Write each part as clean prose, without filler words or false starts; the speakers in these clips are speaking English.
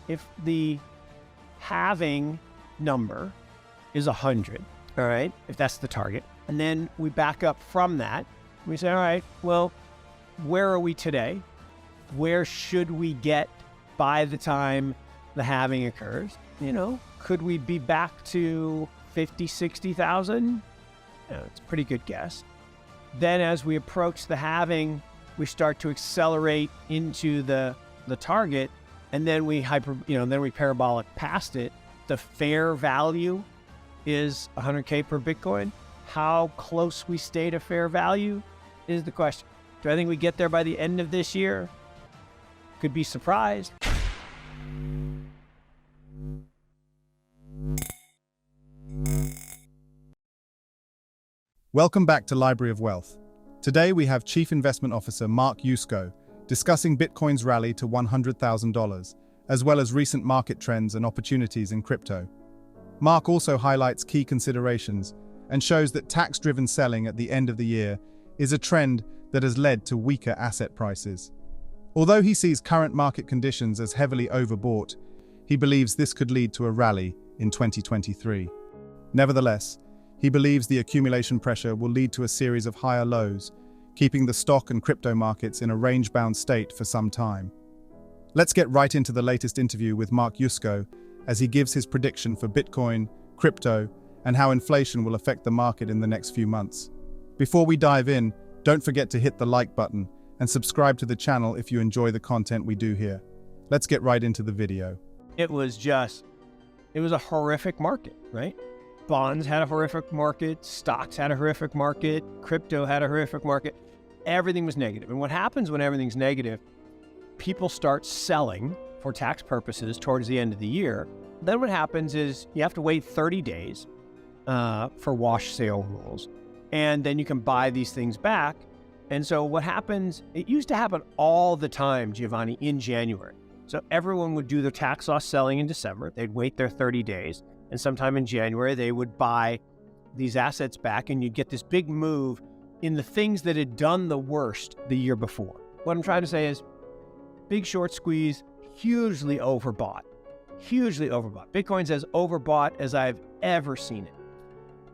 if the halving number is 100, all right, if that's the target, and then we back up from that, we say, all right, well, where are we today? Where should we get by the time the halving occurs? Could we be back to 50, 60,000? It's a pretty good guess. Then as we approach the halving, we start to accelerate into the target, and then we parabolic past it. The fair value is 100K per Bitcoin. How close we stay to fair value is the question. Do I think we get there by the end of this year? Could be surprised. Welcome back to Library of Wealth. Today we have Chief Investment Officer Mark Yusko discussing Bitcoin's rally to $100,000, as well as recent market trends and opportunities in crypto. Mark also highlights key considerations and shows that tax-driven selling at the end of the year is a trend that has led to weaker asset prices. Although he sees current market conditions as heavily overbought, he believes this could lead to a rally in 2023. Nevertheless, he believes the accumulation pressure will lead to a series of higher lows, keeping the stock and crypto markets in a range-bound state for some time. Let's get right into the latest interview with Mark Yusko as he gives his prediction for Bitcoin, crypto, and how inflation will affect the market in the next few months. Before we dive in, don't forget to hit the like button and subscribe to the channel if you enjoy the content we do here. Let's get right into the video. It was a horrific market, right? Bonds had a horrific market, stocks had a horrific market, crypto had a horrific market. Everything was negative. And what happens when everything's negative, people start selling for tax purposes towards the end of the year. Then what happens is you have to wait 30 days for wash sale rules. And then you can buy these things back. And so what happens, it used to happen all the time, Giovanni, in January. So everyone would do their tax loss selling in December. They'd wait their 30 days. And sometime in January, they would buy these assets back, and you'd get this big move in the things that had done the worst the year before. What I'm trying to say is big short squeeze, hugely overbought, hugely overbought. Bitcoin's as overbought as I've ever seen it.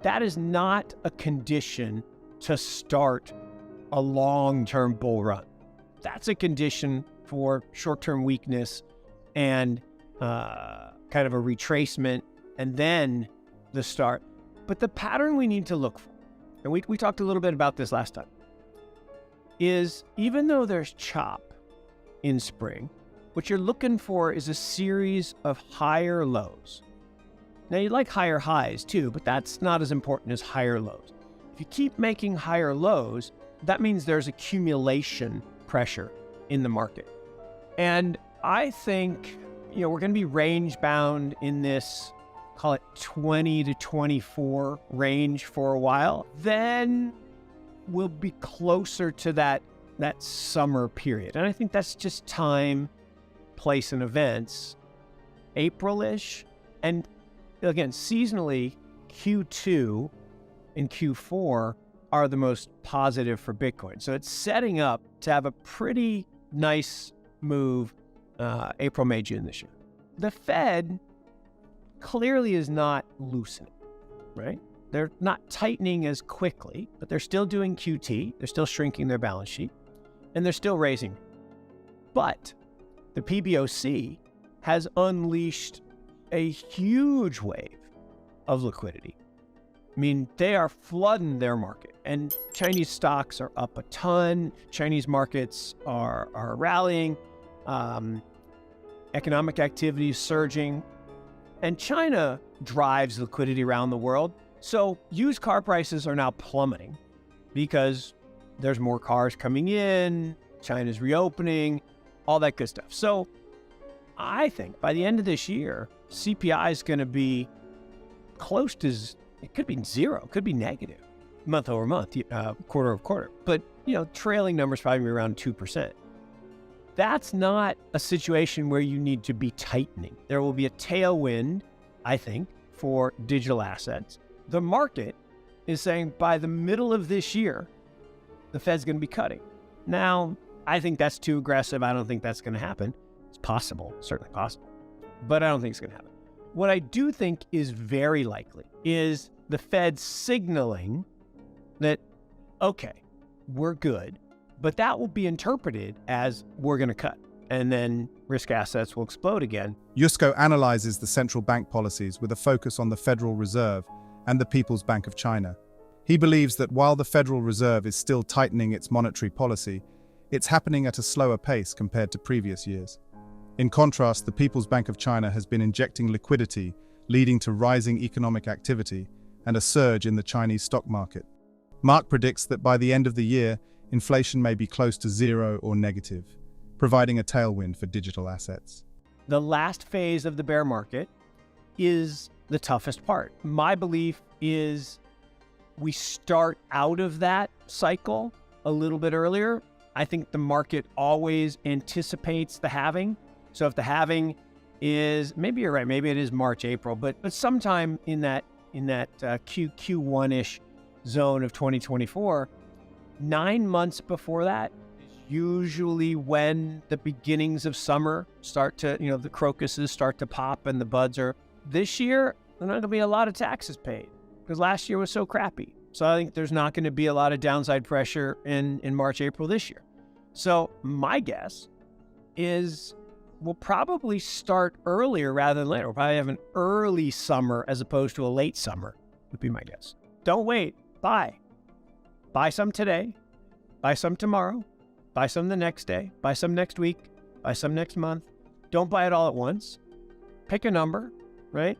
That is not a condition to start a long-term bull run. That's a condition for short-term weakness and kind of a retracement, and then the start. But the pattern we need to look for, and we talked a little bit about this last time, is even though there's chop in spring, what you're looking for is a series of higher lows. Now, you'd like higher highs too, but that's not as important as higher lows. If you keep making higher lows, that means there's accumulation pressure in the market. And I think, we're going to be range bound in this, call it 20 to 24 range for a while. Then we'll be closer to that summer period. And I think that's just time, place, and events, April-ish. And again, seasonally, Q2 and Q4 are the most positive for Bitcoin. So it's setting up to have a pretty nice move April, May, June this year. The Fed clearly is not loosening, right? They're not tightening as quickly, but they're still doing QT. They're still shrinking their balance sheet, and they're still raising. But the PBOC has unleashed a huge wave of liquidity. I mean, they are flooding their market, and Chinese stocks are up a ton. Chinese markets are rallying. Economic activity is surging, and China drives liquidity around the world. So used car prices are now plummeting because there's more cars coming in, China's reopening, all that good stuff. So I think by the end of this year, CPI is going to be close to, it could be zero, it could be negative month over month, quarter over quarter. But, trailing numbers probably around 2%. That's not a situation where you need to be tightening. There will be a tailwind, I think, for digital assets. The market is saying by the middle of this year, the Fed's going to be cutting. Now, I think that's too aggressive. I don't think that's going to happen. It's possible, certainly possible. but I don't think it's going to happen. What I do think is very likely is the Fed signaling that, okay, we're good, but that will be interpreted as we're going to cut, and then risk assets will explode again. Yusko analyzes the central bank policies with a focus on the Federal Reserve and the People's Bank of China. He believes that while the Federal Reserve is still tightening its monetary policy, it's happening at a slower pace compared to previous years. In contrast, the People's Bank of China has been injecting liquidity, leading to rising economic activity and a surge in the Chinese stock market. Mark predicts that by the end of the year, inflation may be close to zero or negative, providing a tailwind for digital assets. The last phase of the bear market is the toughest part. My belief is we start out of that cycle a little bit earlier. I think the market always anticipates the halving. So if the halving is, maybe you're right, maybe it is March, April, but sometime in that Q1-ish zone of 2024, 9 months before that is usually when the beginnings of summer start to, the crocuses start to pop and the buds are. This year, there's not going to be a lot of taxes paid because last year was so crappy. So I think there's not going to be a lot of downside pressure in March, April this year. So my guess is we'll probably start earlier rather than later. We'll probably have an early summer as opposed to a late summer, would be my guess. Don't wait. Buy. Buy some today. Buy some tomorrow. Buy some the next day. Buy some next week. Buy some next month. Don't buy it all at once. Pick a number, right?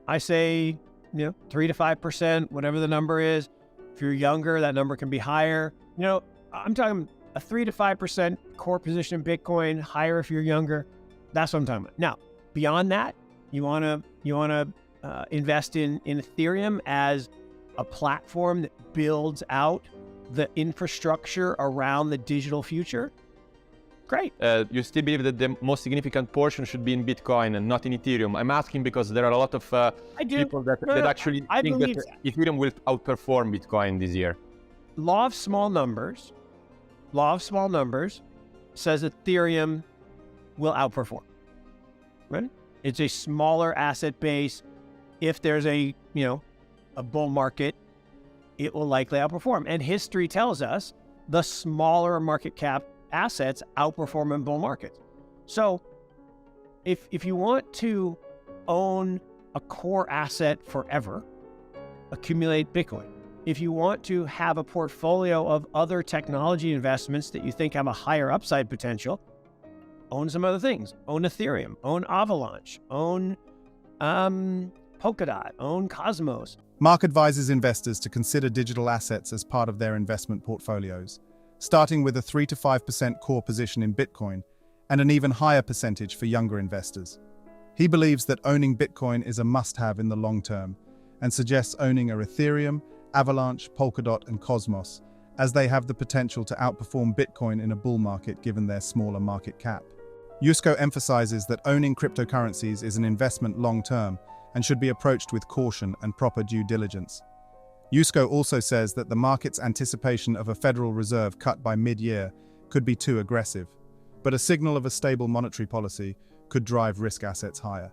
I say, 3 to 5%, whatever the number is. If you're younger, that number can be higher. I'm talking a 3 to 5% core position in Bitcoin, higher if you're younger. That's what I'm talking about. Now, beyond that, you want to invest in Ethereum as a platform that builds out the infrastructure around the digital future. Great. You still believe that the most significant portion should be in Bitcoin and not in Ethereum? I'm asking because there are a lot of people that actually think that Ethereum will outperform Bitcoin this year. Law of small numbers says Ethereum will outperform, right? It's a smaller asset base. If there's a bull market, it will likely outperform. And history tells us the smaller market cap assets outperform in bull markets. So if you want to own a core asset forever, accumulate Bitcoin. If you want to have a portfolio of other technology investments that you think have a higher upside potential, own some other things. Own Ethereum, own Avalanche, own Polkadot, own Cosmos. Mark advises investors to consider digital assets as part of their investment portfolios, starting with a 3 to 5% core position in Bitcoin and an even higher percentage for younger investors. He believes that owning Bitcoin is a must-have in the long term and suggests owning a Ethereum, Avalanche, Polkadot, and Cosmos, as they have the potential to outperform Bitcoin in a bull market given their smaller market cap. Yusko emphasizes that owning cryptocurrencies is an investment long-term and should be approached with caution and proper due diligence. Yusko also says that the market's anticipation of a Federal Reserve cut by mid-year could be too aggressive, but a signal of a stable monetary policy could drive risk assets higher.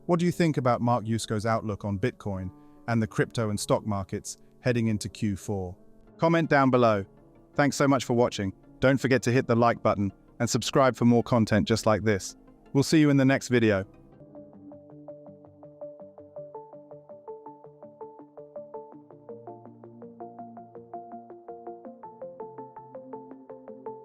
What do you think about Mark Yusko's outlook on Bitcoin and the crypto and stock markets heading into Q4? Comment down below. Thanks so much for watching. Don't forget to hit the like button and subscribe for more content just like this. We'll see you in the next video.